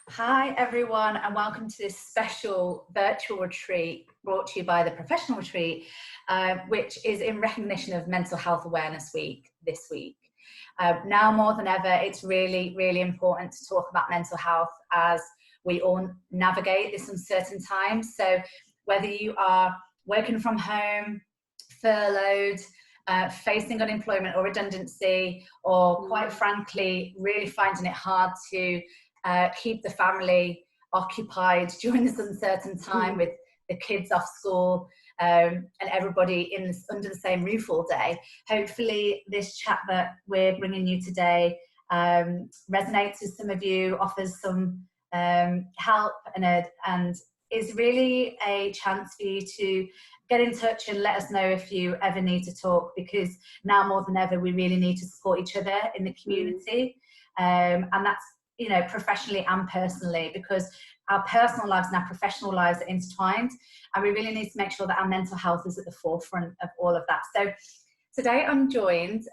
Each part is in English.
Hi everyone, and welcome to this special virtual retreat brought to you by the Professional Retreat, which is in recognition of Mental Health Awareness Week this week. Now more than ever, it's really, really important to talk about mental health as we all navigate this uncertain time. So whether you are working from home, furloughed, facing unemployment or redundancy, or quite frankly, really finding it hard to keep the family occupied during this uncertain time with the kids off school and everybody under the same roof all day. Hopefully this chat that we're bringing you today resonates with some of you, offers some help and is really a chance for you to get in touch and let us know if you ever need to talk, because now more than ever we really need to support each other in the community, and that's, you know, professionally and personally, because our personal lives and our professional lives are intertwined, and we really need to make sure that our mental health is at the forefront of all of that. So today I'm joined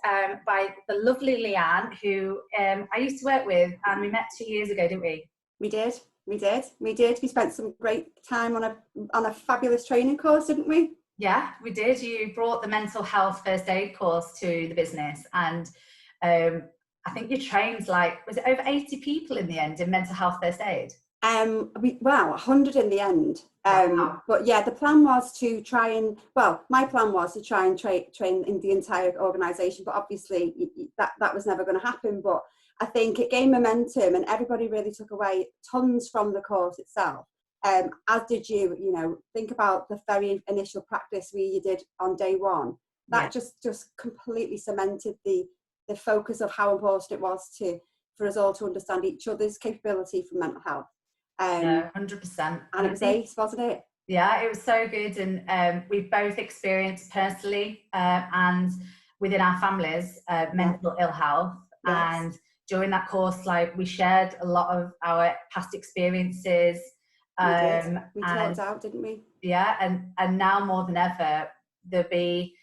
by the lovely Leanne, who I used to work with, and we met 2 years ago, didn't we? We did. We spent some great time on a fabulous training course, didn't we? Yeah, we did. You brought the mental health first aid course to the business, and I think you trained, like, was it over 80 people in the end in mental health first aid? 100 in the end. Wow. But yeah, the plan was to try and, my plan was to try and train in the entire organisation, but obviously that was never going to happen. But I think it gained momentum and everybody really took away tons from the course itself. As did you. You know, think about the very initial practice you did on day one. That just completely cemented the focus of how important it was for us all to understand each other's capability for mental health. 100%. And it was ace, wasn't it? Yeah, it was so good. And we've both experienced personally and within our families mental ill health. Yes. And during that course, like, we shared a lot of our past experiences. We did. We talked out, didn't we? Yeah, and now more than ever, there'll be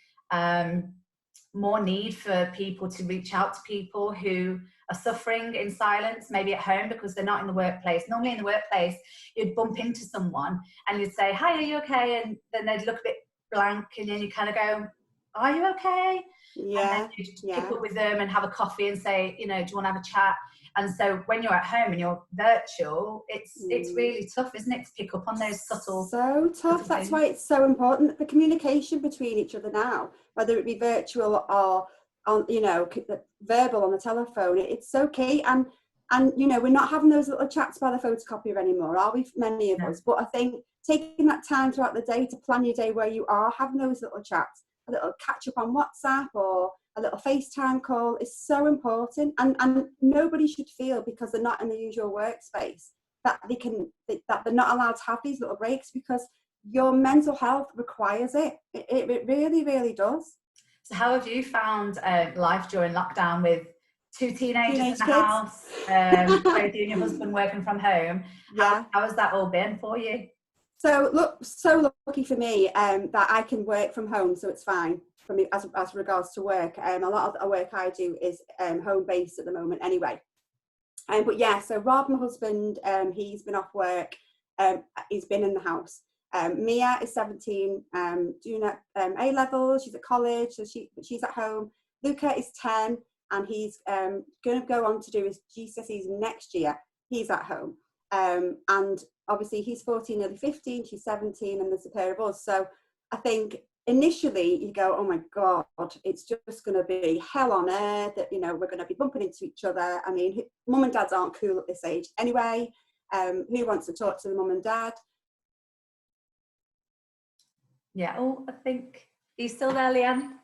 more need for people to reach out to people who are suffering in silence, maybe at home because they're not in the workplace. Normally in the workplace, you'd bump into someone and you'd say, "Hi, are you okay?" And then they'd look a bit blank, and then you kind of go, "Are you okay?" Yeah. And then you'd pick up with them and have a coffee and say, you know, "Do you want to have a chat?" And so when you're at home and you're virtual, it's really tough, isn't it, to pick up on those subtle... So tough. That's why it's so important, the communication between each other now, whether it be virtual or on, you know, verbal on the telephone. It's so key. And you know, we're not having those little chats by the photocopier anymore, are we? Many of us. But I think taking that time throughout the day to plan your day where you are having those little chats, a little catch up on WhatsApp or a little FaceTime call is so important. And nobody should feel, because they're not in the usual workspace, that they're not allowed to have these little breaks, because your mental health requires it. It really, really does. So how have you found life during lockdown with two teenagers in the kids. house, both you and your husband working from home? Yeah. How has that all been for you? So lucky for me that I can work from home, so it's fine for me as regards to work. A lot of the work I do is home based at the moment anyway. But yeah, so Rob, my husband, he's been off work. He's been in the house. Mia is 17, doing A levels. She's at college, so she's at home. Luca is 10, and he's going to go on to do his GCSEs next year. He's at home, and obviously he's 14, nearly 15. She's 17, and there's a pair of us. So I think initially you go, "Oh my God, it's just going to be hell on earth. That, you know, we're going to be bumping into each other." I mean, mum and dads aren't cool at this age anyway. Who wants to talk to the mum and dad? Yeah. Oh, I think, are you still there, Leanne?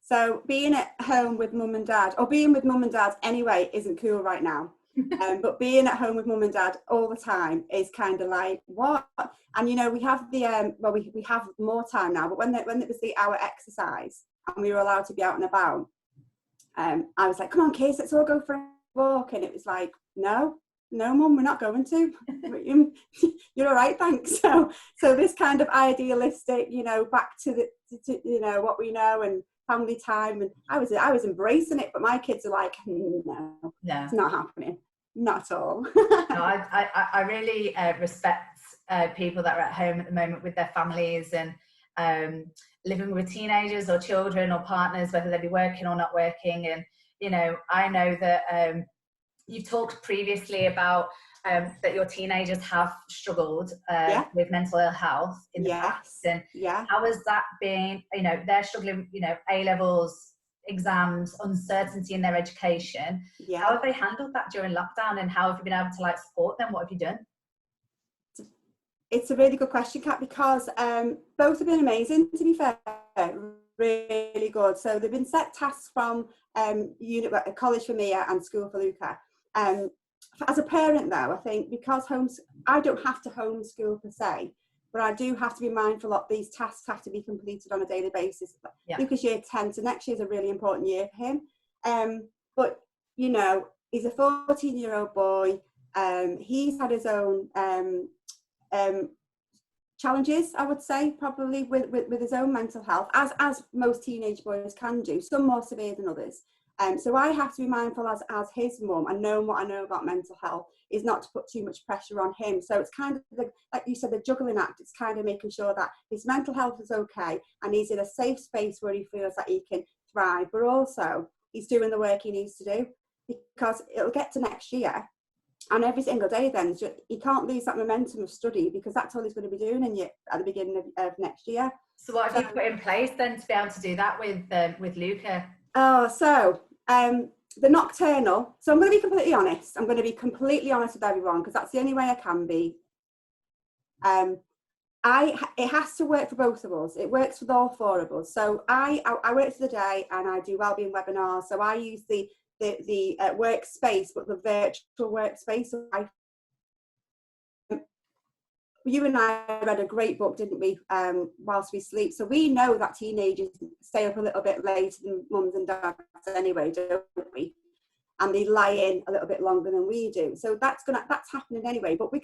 So being at home with mum and dad, or being with mum and dad anyway, isn't cool right now. But being at home with mum and dad all the time is kind of like, what? And you know, we have the we have more time now. But when it was the hour exercise and we were allowed to be out and about, I was like, "Come on, kids, let's all go for a walk." And it was like, "No, mum, we're not going to. You're all right, thanks." So this kind of idealistic, you know, back to you know, what we know and family time, and I was embracing it. But my kids are like, "No, it's not happening. not at all. No, I really respect people that are at home at the moment with their families and living with teenagers or children or partners, whether they be working or not working. And, you know, I know that you've talked previously about that your teenagers have struggled with mental ill health in the past. And how has that been? You know, they're struggling, you know, A-levels, exams, uncertainty in their education. How have they handled that during lockdown, and how have you been able to like support them? What have you done? It's a really good question, Kat, because both have been amazing, to be fair, really good. So they've been set tasks from college for Mia and school for Luca. As a parent though, I think because I don't have to homeschool per se, but I do have to be mindful that these tasks have to be completed on a daily basis. Luca's year 10, so next year is a really important year for him. But, you know, he's a 14-year-old boy. He's had his own challenges, I would say, probably with his own mental health, as most teenage boys can do, some more severe than others. So I have to be mindful as his mum, and knowing what I know about mental health, is not to put too much pressure on him. So it's kind of, like you said, the juggling act. It's kind of making sure that his mental health is okay and he's in a safe space where he feels that he can thrive, but also he's doing the work he needs to do, because it'll get to next year. And every single day then, he can't lose that momentum of study, because that's all he's going to be doing at the beginning of next year. So what have you put in place then to be able to do that with Luca? So the nocturnal. So I'm going to be completely honest. I'm going to be completely honest with everyone, because that's the only way I can be. It has to work for both of us. It works with all four of us. So I work for the day and I do wellbeing webinars. So I use the workspace, but the virtual workspace. So you and I read a great book, didn't we, whilst we sleep. So we know that teenagers stay up a little bit later than mums and dads anyway, don't we? And they lie in a little bit longer than we do. So that's happening anyway. But we're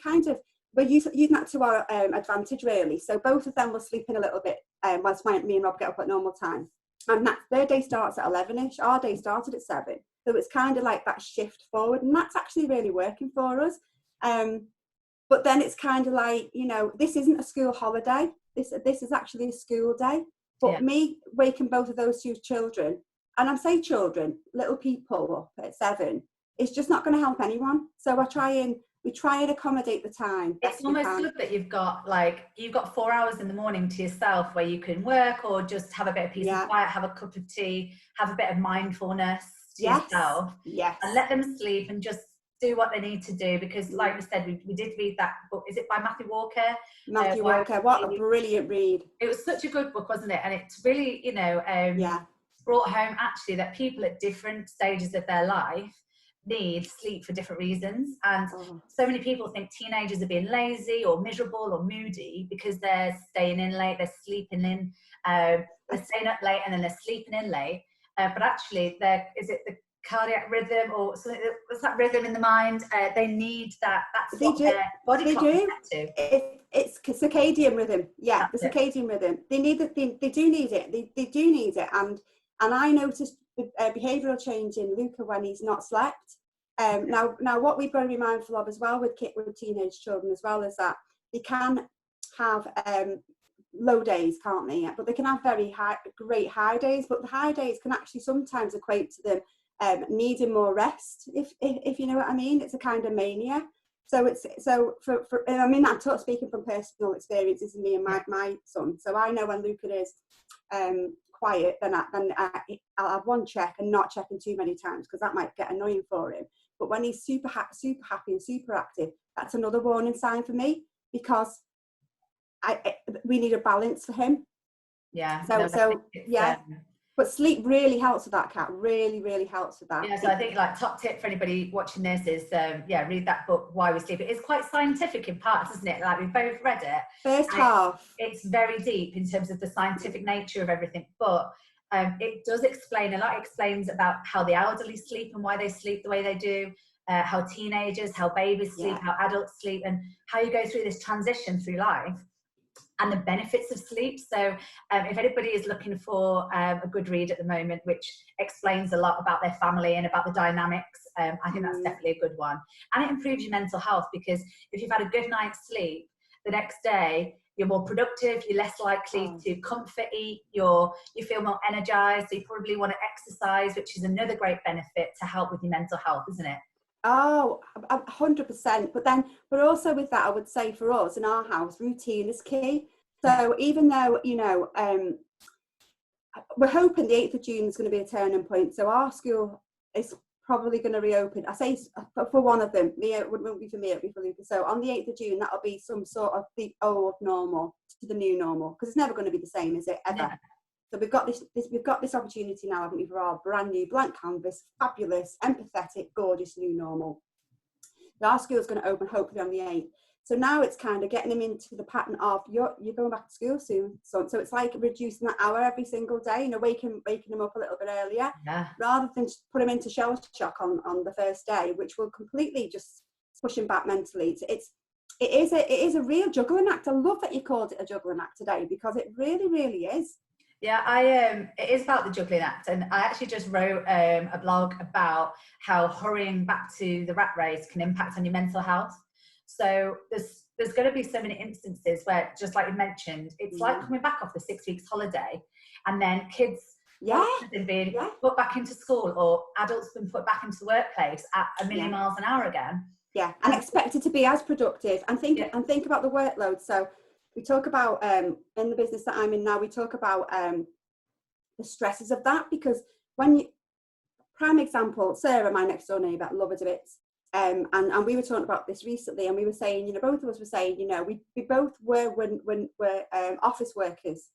using that to our advantage, really. So both of them will sleep in a little bit whilst me and Rob get up at normal time. And their day starts at 11ish. Our day started at 7. So it's kind of like that shift forward, and that's actually really working for us. But then it's kind of like, you know, this isn't a school holiday. This is actually a school day. But me waking both of those two children, and I say children, little people up at 7, it's just not going to help anyone. So we try and accommodate the time. It's almost good that you've got 4 hours in the morning to yourself where you can work or just have a bit of peace and quiet, have a cup of tea, have a bit of mindfulness to yourself. Yes. And let them sleep and just do what they need to do, because like we said, we did read that book. Is it by Matthew Walker? Matthew Walker, what a brilliant read. It was such a good book, wasn't it? And it's really, you know, brought home actually that people at different stages of their life need sleep for different reasons. And so many people think teenagers are being lazy or miserable or moody because they're staying in late, they're sleeping in, they're staying up late and then they're sleeping in late. But actually, is it the cardiac rhythm or something? What's that rhythm in the mind? They need that. That's what their body clock is set to. It's circadian rhythm. Yeah, the circadian rhythm. They do need it. And I noticed behavioural change in Luca when he's not slept. Now what we've got to be mindful of as well with teenage children as well is that they can have low days, can't they? But they can have great high days. But the high days can actually sometimes equate to them needing more rest, if you know what I mean. It's a kind of mania. So I mean, I'm speaking from personal experiences of me and my son. So I know when Luca is quiet, then I'll have one check and not checking too many times, because that might get annoying for him. But when he's super happy and super active, that's another warning sign for me, because we need a balance for him. Yeah. But sleep really helps with that, Cat. Really, really helps with that. Yeah, so I think like top tip for anybody watching this is read that book, Why We Sleep. It is quite scientific in parts, isn't it? Like we've both read it. First half. It's very deep in terms of the scientific nature of everything, but it does explain a lot. It explains about how the elderly sleep and why they sleep the way they do, how teenagers, how babies sleep, how adults sleep, and how you go through this transition through life. and the benefits of sleep. So if anybody is looking for a good read at the moment, which explains a lot about their family and about the dynamics, I think that's definitely a good one. And it improves your mental health, because if you've had a good night's sleep, the next day you're more productive, you're less likely to comfort eat, you feel more energized, so you probably want to exercise, which is another great benefit to help with your mental health, isn't it? Oh, 100%. But also with that, I would say for us in our house, routine is key. So even though, you know, we're hoping the 8th of June is going to be a turning point. So our school is probably going to reopen. I say for one of them, it won't be for me, it'll be for Lucas. So on the 8th of June, that'll be some sort of the old normal to the new normal, because it's never going to be the same, is it, ever? Yeah. So we've got this opportunity now, haven't we, for our brand new blank canvas, fabulous, empathetic, gorgeous new normal. Our school's going to open hopefully on the 8th. So now it's kind of getting them into the pattern of you're going back to school soon. So it's like reducing that hour every single day, you know, waking them up a little bit earlier, rather than put them into shell shock on the first day, which will completely just push them back mentally. It is a real juggling act. I love that you called it a juggling act today, because it really, really is. Yeah, it is about the juggling act, and I actually just wrote a blog about how hurrying back to the rat race can impact on your mental health. So there's going to be so many instances where, just like you mentioned, it's like coming back off the 6 weeks holiday, and then kids being put back into school, or adults being put back into the workplace at a million miles an hour again. Yeah, and expected to be as productive. And think about the workload. So we talk about in the business that I'm in now, we talk about the stresses of that, because prime example, Sarah, my next door neighbour, love her to bits. And we were talking about this recently, and we were saying, you know, both of us were saying, you know, we both were when we're office workers,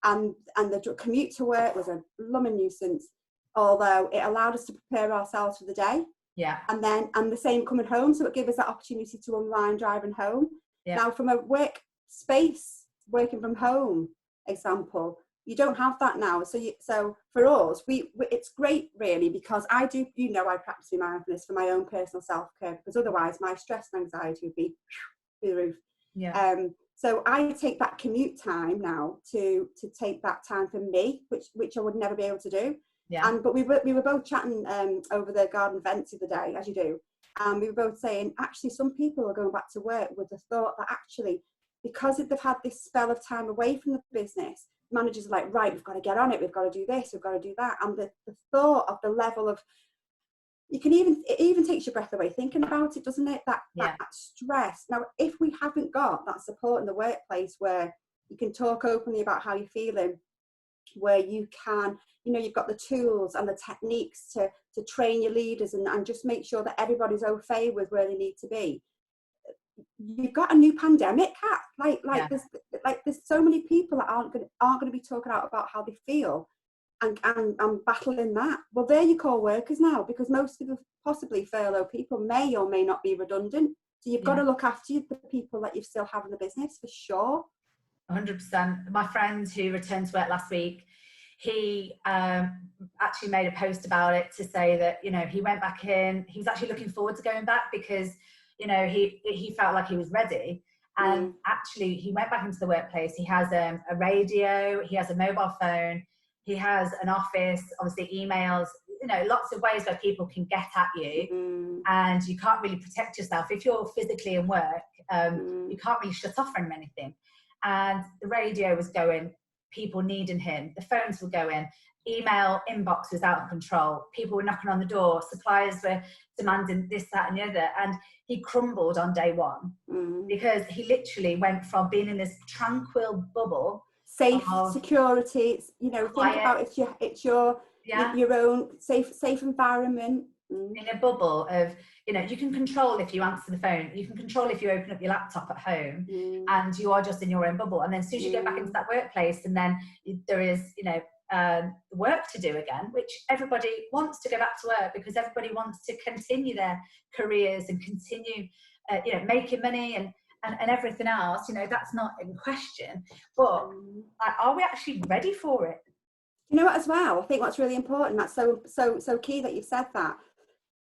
and the commute to work was a blooming nuisance, although it allowed us to prepare ourselves for the day. Yeah. And the same coming home, so it gave us that opportunity to unwind driving home. Yeah. Now, from a work space, working from home example, you don't have that now. So for us, it's great really, because I do, you know, I practice mindfulness for my own personal self-care, because otherwise my stress and anxiety would be through the roof. Yeah. So I take that commute time now to take that time for me, which I would never be able to do. Yeah. But we were both chatting over the garden fence the other day, as you do, and we were both saying, actually, some people are going back to work with the thought that actually, because they've had this spell of time away from the business, managers are like, right, we've got to get on it, we've got to do this, we've got to do that. And the thought of the level of, it even takes your breath away thinking about it, doesn't it? That stress. Now, if we haven't got that support in the workplace where you can talk openly about how you're feeling, where you can, you know, you've got the tools and the techniques to train your leaders and just make sure that everybody's au fait with where they need to be. You've got a new pandemic, Kat. There's so many people that aren't going to be talking out about how they feel and battling that. Well, they're your core workers now, because most of the possibly furloughed people may or may not be redundant. So you've got to look after the people that you still have in the business, for sure. 100%. My friend who returned to work last week, he actually made a post about it to say that, you know, he went back in, he was actually looking forward to going back, because, you know, he felt like he was ready. And actually he went back into the workplace. He has a radio, he has a mobile phone, he has an office, obviously emails, you know, lots of ways where people can get at you. And you can't really protect yourself. If you're physically in work, you can't really shut off from anything. And the radio was going, people needing him, the phones were going, email inbox was out of control, people were knocking on the door, suppliers were demanding this, that and the other, and he crumbled on day one, because he literally went from being in this tranquil bubble, safe security, you know, think about it's your own safe environment, in a bubble of, you know, you can control if you answer the phone, you can control if you open up your laptop at home, and you are just in your own bubble. And then as soon as you go back into that workplace, and then there is, you know, work to do again, which everybody wants to go back to work, because everybody wants to continue their careers and continue, you know, making money and everything else. You know, that's not in question. But are we actually ready for it? You know what, as well, I think what's really important, that's so key that you've said that.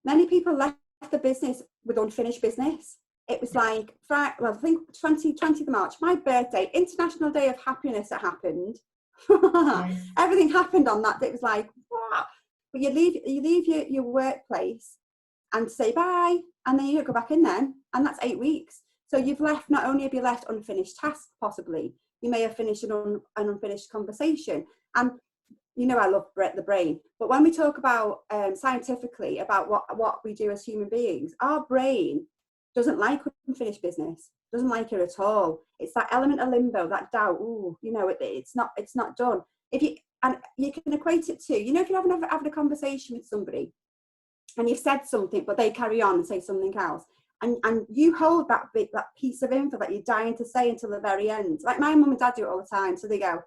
Many people left the business with unfinished business. it was like, Friday, well, I think 20th of March, my birthday, International Day of Happiness, it happened. Nice. Everything happened on that day. It was like, wow. But you leave your workplace and say bye, and then you don't go back in then, and that's 8 weeks. So you've left, not only have you left unfinished tasks, possibly, you may have finished an unfinished conversation. And you know I love the brain, but when we talk about scientifically about what we do as human beings, our brain doesn't like unfinished business, doesn't like it at all. It's that element of limbo, that doubt. Oh, you know, it's not done. And you can equate it to, you know, if you're having a conversation with somebody and you've said something, but they carry on and say something else, and you hold that piece of info that you're dying to say until the very end. Like my mum and dad do it all the time. So they go,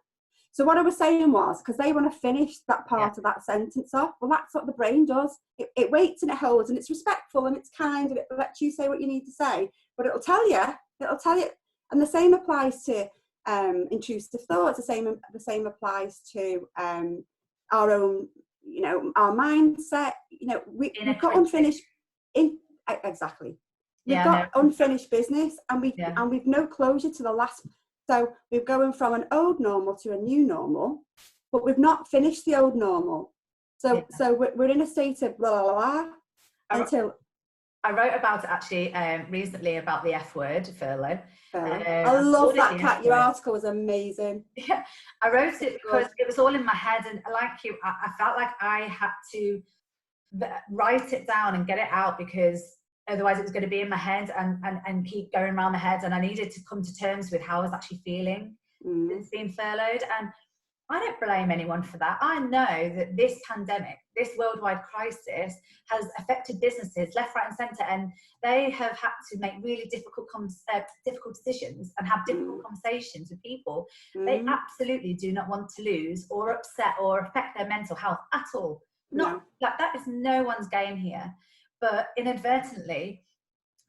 so what I was saying was, because they want to finish that part of that sentence off, well, that's what the brain does. It waits and it holds, and it's respectful and it's kind, and it lets you say what you need to say, but it'll tell you. And the same applies to intrusive thoughts. The same applies to our own, you know, our mindset. You know, we've got unfinished. Exactly. We've got unfinished business, and we've no closure to the last. So we're going from an old normal to a new normal, but we've not finished the old normal. So we're in a state of blah, blah, blah, until... I wrote about it actually recently, about the F word, furlough. I love that, Cat. Your article was amazing. Yeah, I wrote it because it was all in my head, and like you, I felt like I had to write it down and get it out, because otherwise it was going to be in my head and keep going around my head, and I needed to come to terms with how I was actually feeling since being furloughed. And I don't blame anyone for that. I know that this pandemic, this worldwide crisis, has affected businesses left, right and centre, and they have had to make really difficult decisions and have difficult conversations with people they absolutely do not want to lose or upset or affect their mental health at all. Like that is no one's game here. But inadvertently,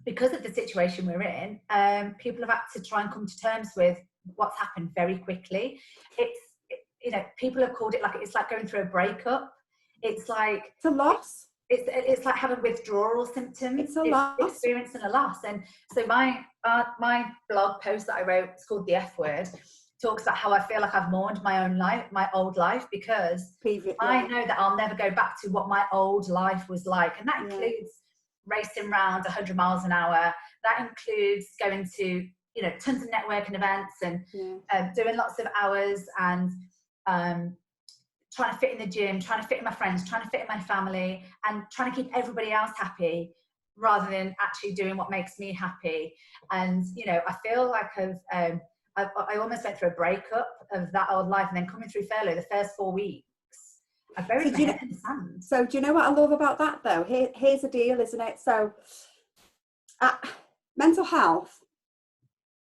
because of the situation we're in, people have had to try and come to terms with what's happened very quickly. You know, people have called it like, it's like going through a breakup. It's like it's a loss. It's like having withdrawal symptoms. It's a loss. Experiencing a loss. And so my blog post that I wrote, it's called The F Word, talks about how I feel like I've mourned my own life, my old life, because I know that I'll never go back to what my old life was like. And that includes racing around 100 miles an hour. That includes going to, you know, tons of networking events and doing lots of hours, and trying to fit in the gym, trying to fit in my friends, trying to fit in my family, and trying to keep everybody else happy rather than actually doing what makes me happy. And, you know, I feel like I almost went through a breakup of that old life, and then coming through furlough, the first 4 weeks, I buried my head in the sand. So do you know what I love about that though? Here's the deal, isn't it? So mental health,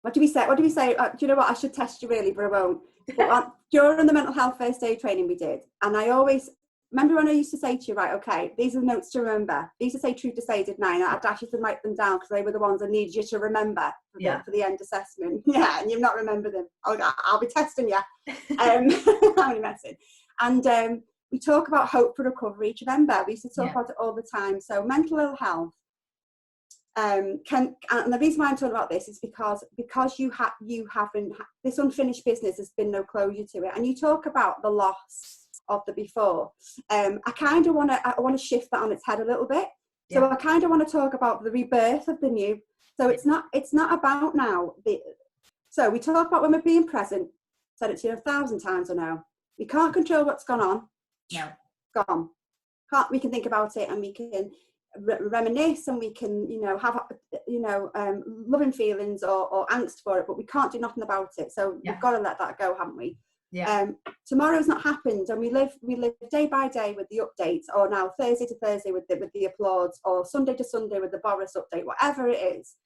what do we say? Do you know what? I should test you really, but I won't. But during the mental health first aid training we did, and I always remember when I used to say to you, right, okay, these are the notes to remember. They used to say truth to say, didn't I? And I'd ask you to write them down because they were the ones I needed you to remember for the end assessment. Yeah, and you've not remembered them. I'll be testing you. I'm only messing. And we talk about hope for recovery. Do you remember? We used to talk about it all the time. So mental ill health. And the reason why I'm talking about this is because you haven't, this unfinished business, has been no closure to it, and you talk about the loss of the before. I kind of want to shift that on its head a little bit. So I kind of want to talk about the rebirth of the new. So it's not about now. So we talk about when we're being present. Said it to you 1,000 times. I know we can't control what's gone on. No, gone. We can think about it, and we can reminisce, and we can, you know, have, you know, loving feelings or angst for it, but we can't do nothing about it. So we've got to let that go, haven't we? Tomorrow's not happened, and we live day by day with the updates, or now Thursday to Thursday with the applauds, or Sunday to Sunday with the Boris update, whatever it is.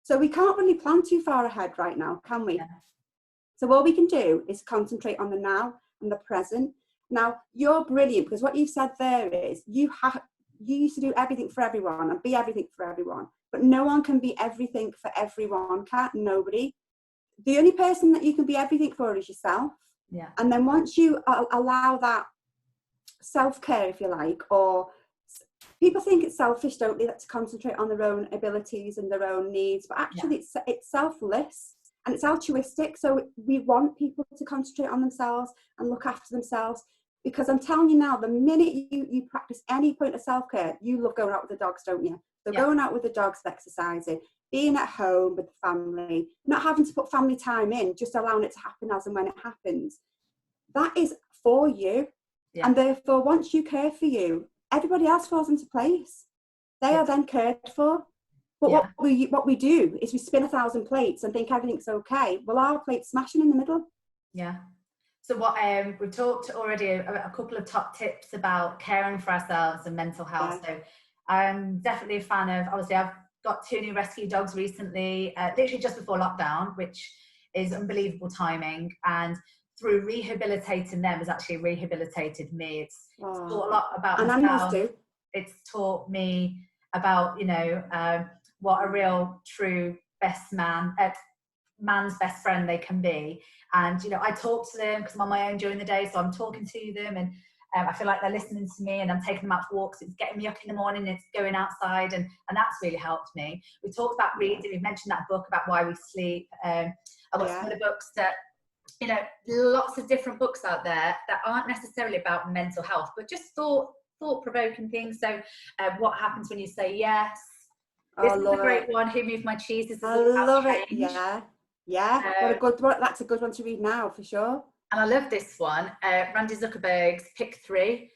So we can't really plan too far ahead right now, can we? So all we can do is concentrate on the now and the present. Now you're brilliant, because what you've said there is you used to do everything for everyone and be everything for everyone, but no one can be everything for everyone. Nobody. The only person that you can be everything for is yourself. And then once you allow that self-care, if you like, or people think it's selfish, don't they, to concentrate on their own abilities and their own needs, but actually it's selfless and it's altruistic. So we want people to concentrate on themselves and look after themselves, because I'm telling you now, the minute you practice any point of self-care, you love going out with the dogs, don't you? So going out with the dogs, exercising, being at home with the family, not having to put family time in, just allowing it to happen as and when it happens. That is for you. Yeah. And therefore, once you care for you, everybody else falls into place. They are then cared for. But what we do is we spin 1,000 plates and think everything's okay. Well, our plate's smashing in the middle. Yeah. So what we've talked already a couple of top tips about caring for ourselves and mental health. Yeah. So I'm definitely a fan of, obviously I've got 2 new rescue dogs recently, literally just before lockdown, which is unbelievable timing. And through rehabilitating them has actually rehabilitated me. It's taught a lot about myself. It's taught me about, you know, what a real true man's best friend they can be. And, you know, I talk to them because I'm on my own during the day, so I'm talking to them, and I feel like they're listening to me, and I'm taking them out for walks. It's getting me up in the morning, it's going outside, and that's really helped me. We talked about reading, we've mentioned that book about why we sleep. I've got some other books that, you know, lots of different books out there that aren't necessarily about mental health, but just thought-provoking things. So what happens when you say yes? This is a great one. Who Moved My Cheese? This is I love it. That's a good one to read now, for sure. And I love this one, Randy Zuckerberg's Pick 3.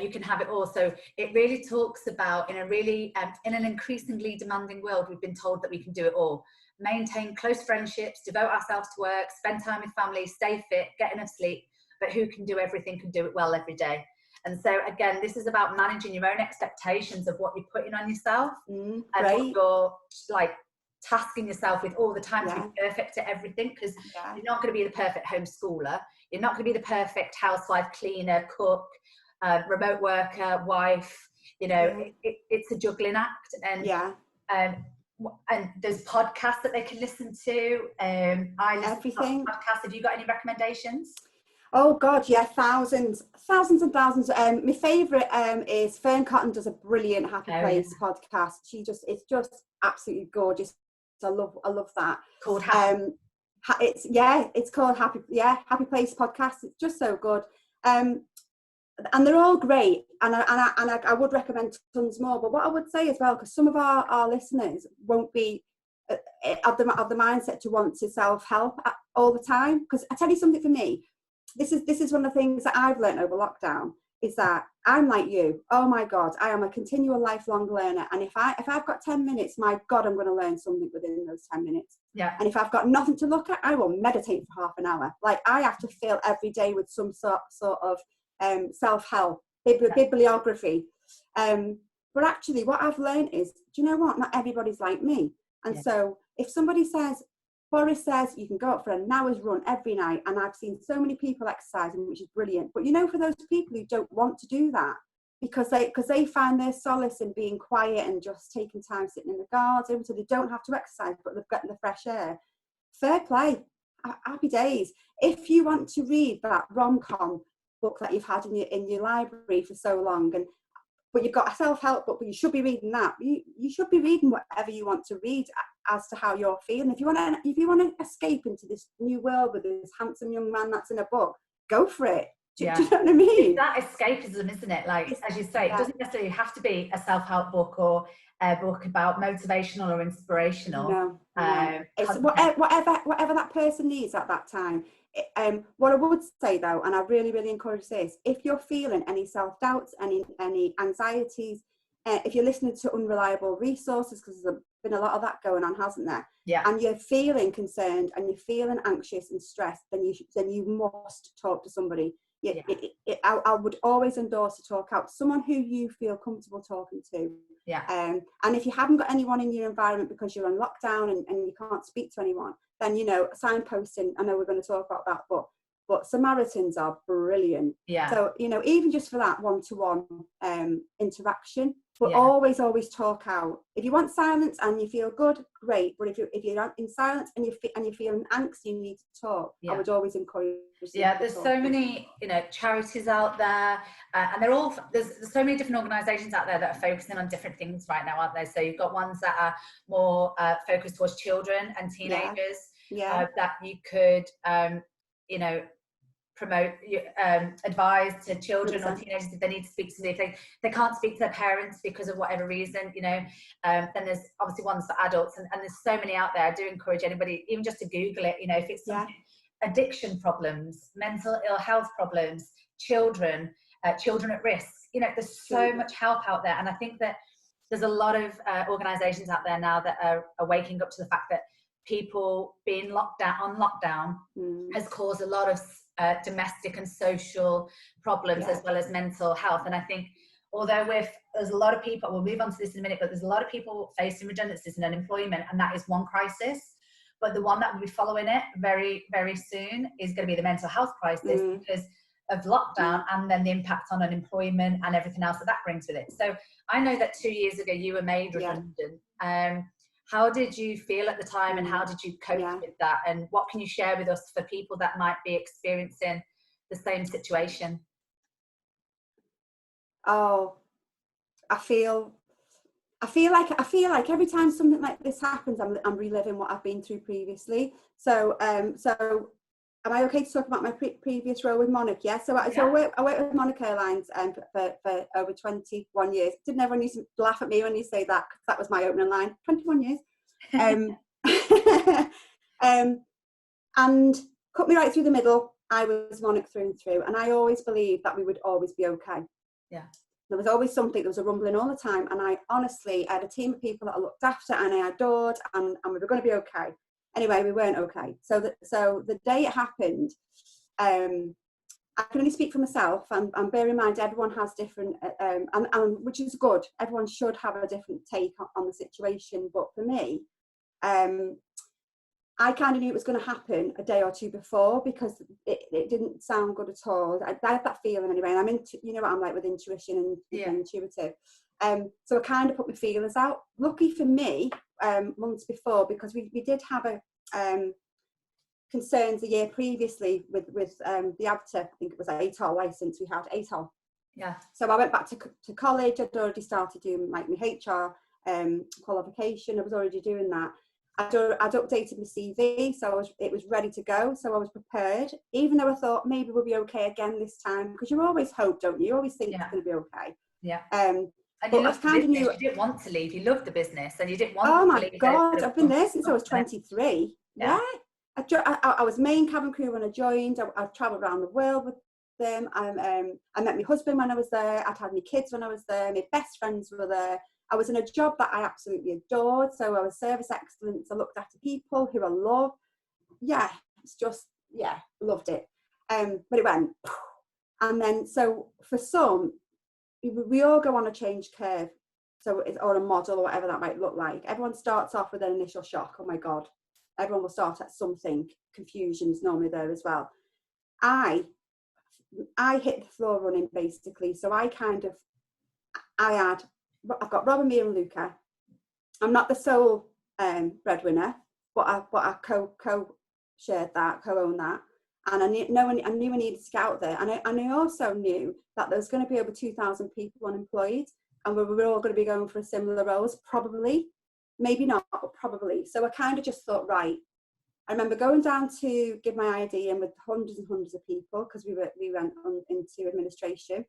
You can have it all. So it really talks about, in an increasingly demanding world, we've been told that we can do it all. Maintain close friendships, devote ourselves to work, spend time with family, stay fit, get enough sleep, but who can do everything can do it well every day. And so again, this is about managing your own expectations of what you're putting on yourself, and what you're like tasking yourself with all the time to be perfect at everything, because you're not going to be the perfect homeschooler. You're not going to be the perfect housewife, cleaner, cook, remote worker, wife. You know, it's a juggling act. And there's podcasts that they can listen to. I listen to podcasts. Have you got any recommendations? Oh God, yeah, thousands and thousands. My favourite is Fern Cotton does a brilliant Happy Place podcast. It's just absolutely gorgeous. I love that. Called Happy. It's called Happy Place podcast. It's just so good. And they're all great, and I would recommend tons more. But what I would say as well, because some of our listeners won't be of the mindset to want to self-help all the time. Because I tell you something, for me, this is one of the things that I've learned over lockdown, is that I'm like you. Oh my God, I am a continual lifelong learner. And if I've got 10 minutes, my God, I'm going to learn something within those 10 minutes. Yeah. And if I've got nothing to look at, I will meditate for half an hour. Like, I have to fill every day with some sort of self-help, bibliography. But actually what I've learned is, do you know what? Not everybody's like me. And so if somebody says, Boris says you can go out for an hour's run every night, and I've seen so many people exercising, which is brilliant. But you know, for those people who don't want to do that because they find their solace in being quiet and just taking time sitting in the garden, so they don't have to exercise, but they've got the fresh air. Fair play, happy days. If you want to read that rom-com book that you've had in your library for so long, but you've got a self-help book, but you should be reading that. You should be reading whatever you want to read as to how you're feeling. If you want to escape into this new world with this handsome young man that's in a book, go for it. Do you know what I mean? It's that escapism, isn't it? Like, as you say, it doesn't necessarily have to be a self-help book or a book about motivational or inspirational. No. It's whatever that person needs at that time. What I would say though, and I really, really encourage this, if you're feeling any self-doubts, any anxieties, if you're listening to unreliable resources, because there's been a lot of that going on, hasn't there? Yeah. And you're feeling concerned and you're feeling anxious and stressed, then you must talk to somebody. I would always endorse to talk out to someone who you feel comfortable talking to. Yeah. And if you haven't got anyone in your environment because you're on lockdown and you can't speak to anyone, then, you know, signposting, I know we're going to talk about that, but Samaritans are brilliant. Yeah. So, you know, even just for that one-to-one interaction, But always talk out. If you want silence and you feel good, great. But if you're in silence and you're feeling angst, you need to talk. I would always encourage. There's so many, charities out there, and there's so many different organisations out there that are focusing on different things right now, aren't there? So you've got ones that are more focused towards children and teenagers, that you could, promote, advise to children 100%. Or teenagers if they need to speak to somebody, if they can't speak to their parents because of whatever reason, then there's obviously ones for adults, and there's so many out there. I do encourage anybody even just to Google it, if it's something, addiction problems, mental ill health problems, children at risk, there's so much help out there. And I think that there's a lot of organizations out there now that are waking up to the fact that people being on lockdown has caused a lot of domestic and social problems, as well as mental health. And I think although there's a lot of people, we'll move on to this in a minute, but there's a lot of people facing redundancies and unemployment, and that is one crisis. But the one that will be following it very, very soon is going to be the mental health crisis because of lockdown, and then the impact on unemployment and everything else that brings with it. So I know that 2 years ago you were made redundant. How did you feel at the time, and how did you cope with that? And what can you share with us for people that might be experiencing the same situation? Oh, I feel like every time something like this happens, I'm reliving what I've been through previously. So am I okay to talk about my previous role with Monarch? So I worked with Monarch Airlines for over 21 years. Didn't everyone used to laugh at me when you say that? Because that was my opening line. 21 years. And cut me right through the middle. I was Monarch through and through, and I always believed that we would always be okay. There was always something, there was a rumbling all the time, and I honestly had a team of people that I looked after and I adored, and we were going to be okay. Anyway, we weren't okay. So the day it happened, I can only speak for myself, and bear in mind everyone has different, and which is good. Everyone should have a different take on the situation. But for me, I kind of knew it was going to happen a day or two before, because it didn't sound good at all. I had that feeling anyway, and I'm into, what I'm like with intuition and intuitive. So I kind of put my feelers out. Lucky for me, months before, because we did have a concerns a year previously with the ABTA, I think it was ATOL license we had, ATOL. So I went back to college. I'd already started doing like my HR qualification. I was already doing that. I'd updated my CV, so it was ready to go. So I was prepared, even though I thought maybe we'll be okay again this time, because you always hope, don't you? You always think it's going to be okay. And you loved the business. You didn't want to leave. You loved the business, and you didn't want to leave. Oh my God, I've been there since I was 23. I was main cabin crew when I joined. I've travelled around the world with them. I met my husband when I was there. I'd had my kids when I was there. My best friends were there. I was in a job that I absolutely adored. So I was service excellence. I looked after people who I love. It's just, loved it. But it went, and then, so for some, we all go on a change curve. So it's, or a model, or whatever that might look like. Everyone starts off with an initial shock. Oh my God. Everyone will start at something. Confusion's normally there as well. I hit the floor running, basically. So I've got Rob and me and Luca. I'm not the sole breadwinner, but I co-shared that, co-owned that. And I knew I needed to get out there. And I also knew that there was going to be over 2,000 people unemployed, and we were all going to be going for similar roles, probably. Maybe not, but probably. So I kind of just thought, right. I remember going down to give my ID in with hundreds and hundreds of people, because we went into administration.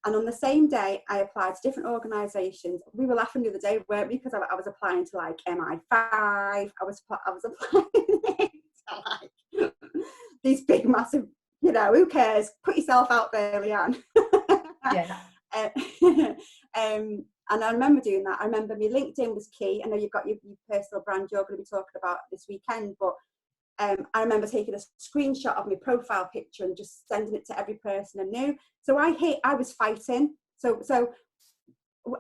And on the same day, I applied to different organisations. We were laughing the other day, weren't we? Because I was applying to like MI5. I was applying to like these big, massive, who cares? Put yourself out there, Leanne. And I remember doing that. I remember my LinkedIn was key. I know you've got your personal brand you're going to be talking about this weekend, but I remember taking a screenshot of my profile picture and just sending it to every person I knew. So I was fighting. So,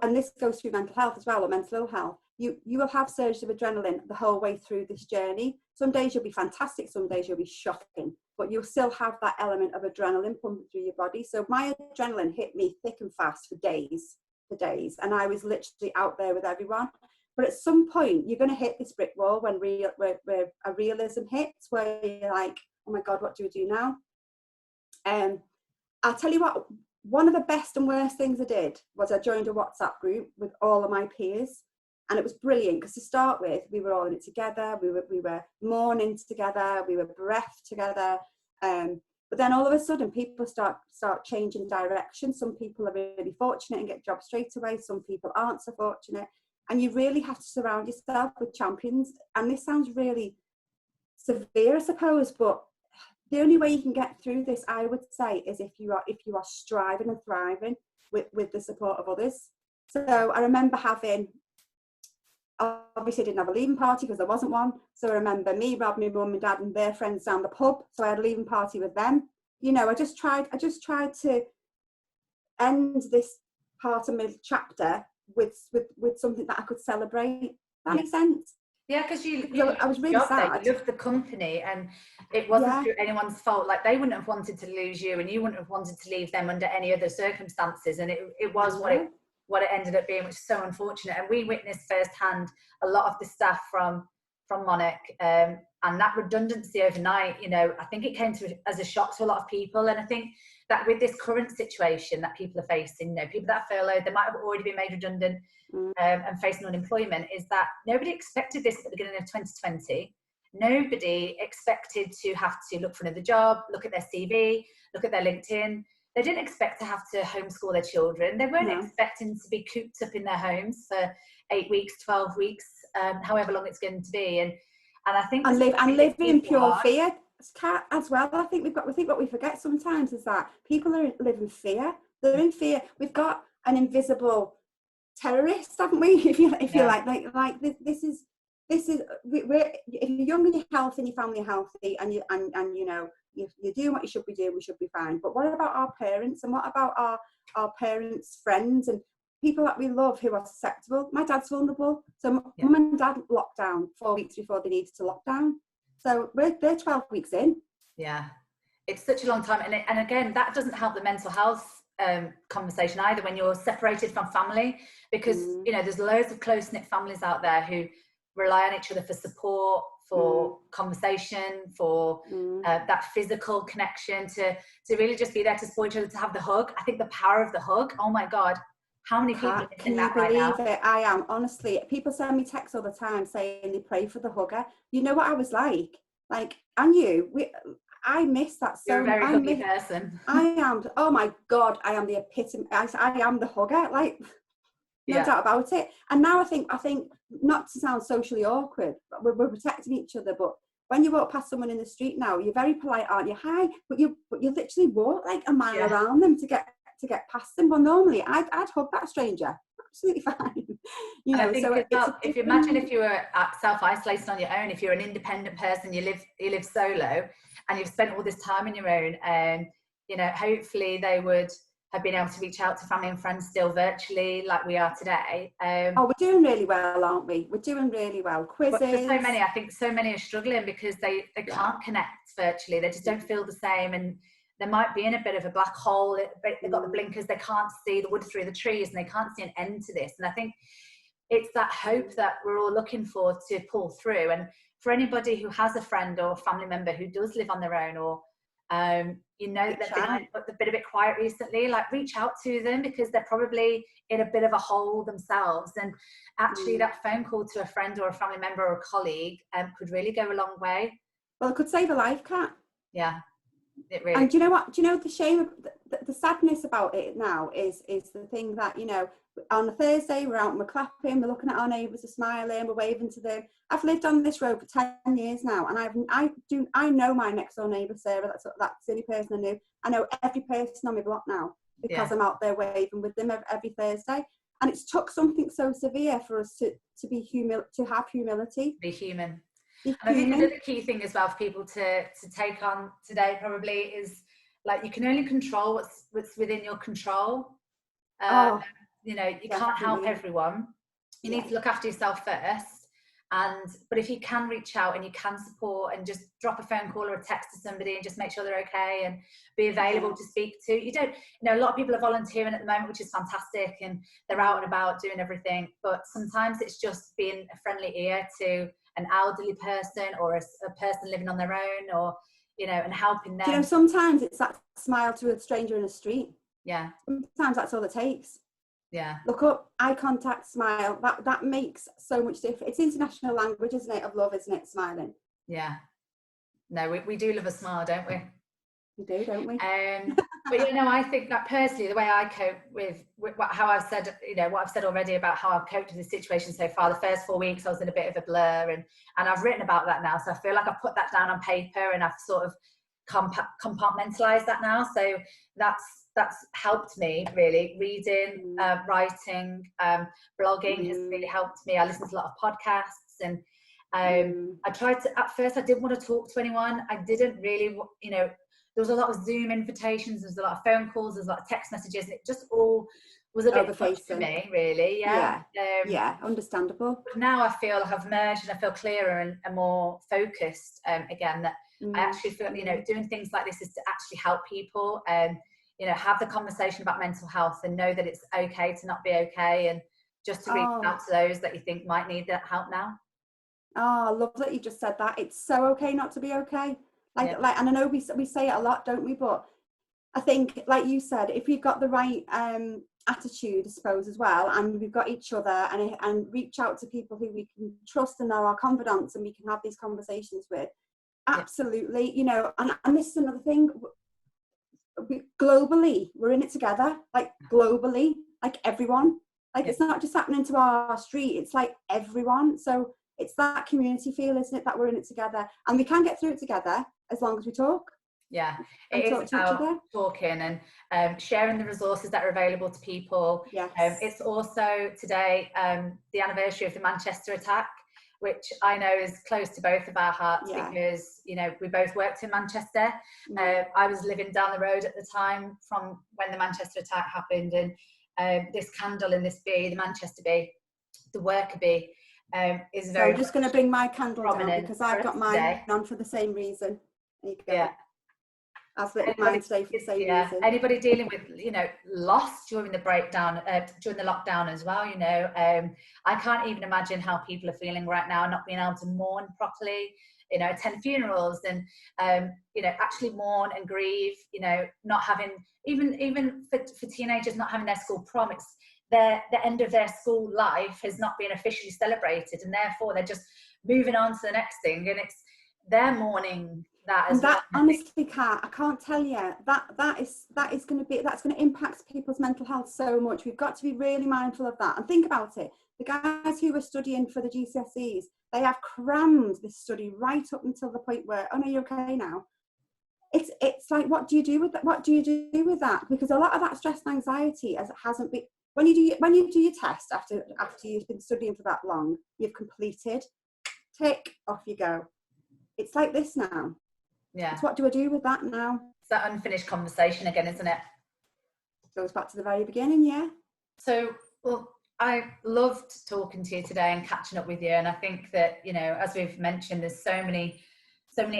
and this goes through mental health as well, or mental ill health. You will have surges of adrenaline the whole way through this journey. Some days you'll be fantastic, some days you'll be shocking, but you'll still have that element of adrenaline pumping through your body. So my adrenaline hit me thick and fast for days. for days, and I was literally out there with everyone. But at some point, you're going to hit this brick wall when where a realism hits, where you're like, oh my God, what do we do now? I'll tell you what, one of the best and worst things I did was I joined a WhatsApp group with all of my peers. And it was brilliant because to start with, we were all in it together. We were mourning together. We were bereft together. But then all of a sudden, people start changing direction. Some people are really fortunate and get jobs straight away. Some people aren't so fortunate. And you really have to surround yourself with champions. And this sounds really severe, I suppose, but the only way you can get through this, I would say, is if you are striving and thriving with the support of others. So I remember having, obviously I didn't have a leaving party because there wasn't one. So I remember me, Rob, my mum and dad and their friends down the pub. So I had a leaving party with them. You know, I just tried to end this part of my chapter with something that I could celebrate. That makes sense? Yeah, because I was really sad. You loved the company, and it wasn't through anyone's fault. Like, they wouldn't have wanted to lose you, and you wouldn't have wanted to leave them under any other circumstances. And it was what it ended up being, which is so unfortunate. And we witnessed firsthand a lot of the staff from Monarch, and that redundancy overnight. You know, I think it came as a shock to a lot of people. And I think that with this current situation that people are facing, you know, people that are furloughed, they might have already been made redundant and facing unemployment, is that nobody expected this at the beginning of 2020. Nobody expected to have to look for another job, look at their CV, look at their LinkedIn. They didn't expect to have to homeschool their children. They weren't expecting to be cooped up in their homes for 8 weeks, 12 weeks, however long it's going to be. And I think and live in pure fear, Cat, as well. I think what we forget sometimes is that people live in fear. They're in fear. We've got an invisible terrorist, haven't we? If you like this is we're, if you're young and you're healthy and your family are healthy and you know you're doing what you should be doing, we should be fine. But what about our parents, and what about our parents' friends and people that we love who are susceptible? My dad's vulnerable, so mum and dad locked down 4 weeks before they needed to lock down. So they're 12 weeks in. Yeah, it's such a long time, and again, that doesn't help the mental health conversation either when you're separated from family, because you know, there's loads of close-knit families out there who rely on each other for support, for conversation, for that physical connection, to really just be there to support each other, to have the hug. I think the power of the hug, oh my God, how many people are missing that right now? Can you believe it? I am, honestly. People send me texts all the time saying they pray for the hugger. You know what I was like, and I miss that so much. You're a very huggy person. I am. Oh my God, I am the epitome. I am the hugger. Like, no doubt about it. And now I think not to sound socially awkward, but we're protecting each other. But when you walk past someone in the street now, you're very polite, aren't you? Hi, but you literally walk like a mile around them to get past them. Well, normally I'd hug that stranger. Absolutely fine. You know, so if you imagine if you were self-isolating on your own, if you're an independent person, you live solo, and you've spent all this time on your own, you know, hopefully they would have been able to reach out to family and friends still virtually like we are today. We're doing really well, aren't we? We're doing really well. Quizzes. But for so many, I think so many are struggling because they can't connect virtually. They just don't feel the same, and they might be in a bit of a black hole. They've got the blinkers, they can't see the wood through the trees, and they can't see an end to this. And I think it's that hope that we're all looking for to pull through. And for anybody who has a friend or family member who does live on their own, or you know, they've been a bit quiet recently, like, reach out to them, because they're probably in a bit of a hole themselves. And actually that phone call to a friend or a family member or a colleague could really go a long way. Well, it could save a life, Cat. Yeah, it really. And do you know what? Do you know the shame, the sadness about it now is the thing that, you know, on a Thursday we're out and we're clapping, we're looking at our neighbours, we're smiling, we're waving to them. I've lived on this road for 10 years now, and I know my next door neighbour Sarah. That's the only person I knew. I know every person on my block now because I'm out there waving with them every Thursday. And it's took something so severe for us to have humility, be human. And I think another key thing as well for people to take on today probably is, like, you can only control what's within your control. You know, you can't help everyone. You need to look after yourself first. But if you can reach out and you can support and just drop a phone call or a text to somebody and just make sure they're okay and be available to speak to. You don't, a lot of people are volunteering at the moment, which is fantastic, and they're out and about doing everything. But sometimes it's just being a friendly ear to an elderly person or a person living on their own, or, and helping them. Sometimes it's that smile to a stranger in the street. Yeah. Sometimes that's all it takes. Yeah. Look up, eye contact, smile. That makes so much difference. It's international language, isn't it, of love, isn't it? Smiling. Yeah. No, we do love a smile, don't we? We do, don't we? But I think that personally, the way I cope with how I've said, what I've said already about how I've coped with the situation so far. The first 4 weeks I was in a bit of a blur, and I've written about that now. So I feel like I've put that down on paper and I've sort of compartmentalized that now. So that's helped me really. Reading, writing, blogging has really helped me. I listen to a lot of podcasts, and I tried to, at first I didn't want to talk to anyone. I didn't really, there was a lot of Zoom invitations, there was a lot of phone calls, there was a lot of text messages, and it just all was a bit much for me, really. Yeah, understandable. But now I feel like I've merged and I feel clearer and more focused again, that I actually feel, doing things like this is to actually help people and, have the conversation about mental health and know that it's okay to not be okay, and just to reach out to those that you think might need that help now. Oh, I love that you just said that. It's so okay not to be okay. And I know we say it a lot, don't we? But I think, like you said, if we've got the right attitude, I suppose, as well, and we've got each other, and reach out to people who we can trust and know our confidants, and we can have these conversations with. Absolutely, and this is another thing. Globally, we're in it together. Like globally, like everyone. Like it's not just happening to our street. It's like everyone. So it's that community feel, isn't it, that we're in it together, and we can get through it together as long as we talk. Yeah, it is about talking and sharing the resources that are available to people. Yes. It's also today the anniversary of the Manchester attack, which I know is close to both of our hearts, because we both worked in Manchester. I was living down the road at the time from when the Manchester attack happened, and this candle in this bee, the Manchester bee, the worker bee, is very. So I'm just going to bring my candle down because I've got mine on for the same reason. There you go. Yeah. I've lit mine today for the same reason. Anybody dealing with loss during the breakdown, during the lockdown as well, I can't even imagine how people are feeling right now, not being able to mourn properly, attend funerals, and actually mourn and grieve, not having, even for teenagers not having their school prom. It's the end of their school life has not been officially celebrated, and therefore they're just moving on to the next thing, and they're mourning that as well. Honestly, Kat, I can't tell you that's going to impact people's mental health so much. We've got to be really mindful of that, and think about it. The guys who were studying for the GCSEs, they have crammed this study right up until the point where, oh no, you're okay now. It's like, what do you do with that? What do you do with that? Because a lot of that stress and anxiety hasn't been. When you do your test after you've been studying for that long, you've completed. Tick, off you go. It's like this now. Yeah. It's what do I do with that now? It's that unfinished conversation again, isn't it? Goes back to the very beginning, yeah. So, well, I loved talking to you today and catching up with you. And I think that, as we've mentioned, there's so many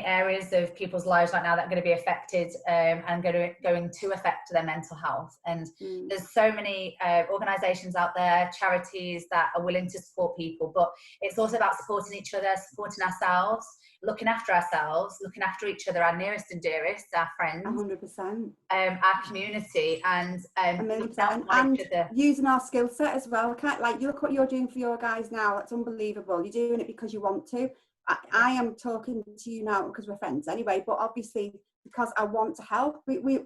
areas of people's lives right now that are going to be affected and going to affect their mental health. And there's so many organisations out there, charities that are willing to support people. But it's also about supporting each other, supporting ourselves, looking after ourselves, looking after each other, our nearest and dearest, our friends, 100%, our community, and using our skill set as well. Like, look what you're doing for your guys now. That's unbelievable. You're doing it because you want to. I am talking to you now because we're friends anyway, but obviously because I want to help. We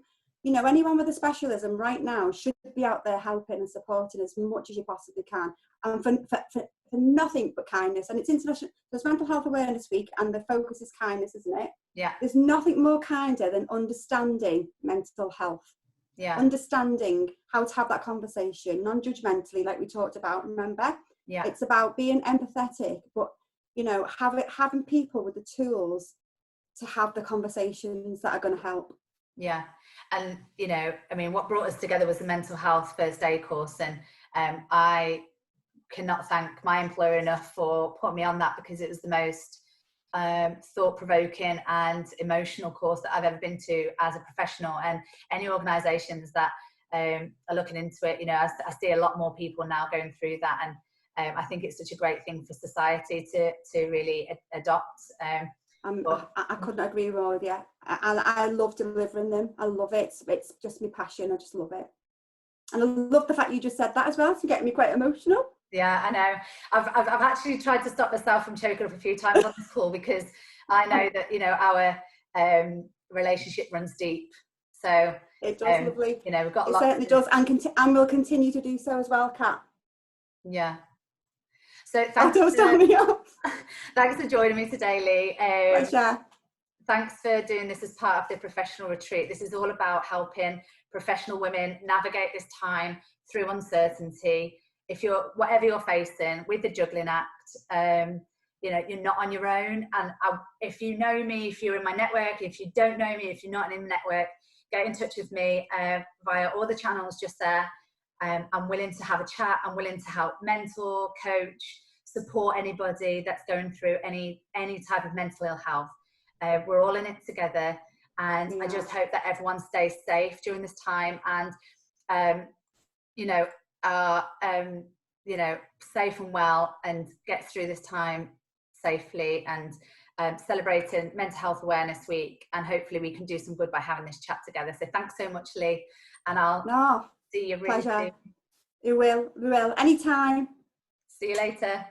anyone with a specialism right now should be out there helping and supporting as much as you possibly can, and for nothing but kindness. And it's international. There's Mental Health Awareness Week, and the focus is kindness, isn't it? Yeah. There's nothing more kinder than understanding mental health. Yeah. Understanding how to have that conversation non-judgmentally, like we talked about. Remember? Yeah. It's about being empathetic, but having people with the tools to have the conversations that are going to help. Yeah. And what brought us together was the mental health first aid course, and I cannot thank my employer enough for putting me on that, because it was the most thought-provoking and emotional course that I've ever been to as a professional. And any organisations that are looking into it, you know, I see a lot more people now going through that, and I think it's such a great thing for society to really adopt. I couldn't agree more with you. I love delivering them. I love it. It's just my passion. I just love it. And I love the fact you just said that as well. It's getting me quite emotional. Yeah, I know. I've actually tried to stop myself from choking up a few times on this call, because I know that, you know, our relationship runs deep. So it does, lovely. You know, we've got it certainly does, and will continue to do so as well, Kat. Yeah. So thanks. Thanks for joining me today, Lee. Pleasure. Thanks for doing this as part of the professional retreat. This is all about helping professional women navigate this time through uncertainty. If whatever you're facing with the Juggling Act, you know, you're not on your own. And if you know me, if you're in my network, if you don't know me, if you're not in the network, get in touch with me via all the channels just there. I'm willing to have a chat. I'm willing to help mentor, coach, support anybody that's going through any type of mental ill health. We're all in it together, and I just hope that everyone stays safe during this time, and you know, safe and well, and gets through this time safely, and celebrating Mental Health Awareness Week, and hopefully we can do some good by having this chat together. So thanks so much, Lee, and I'll see you really soon. We will anytime. See you later.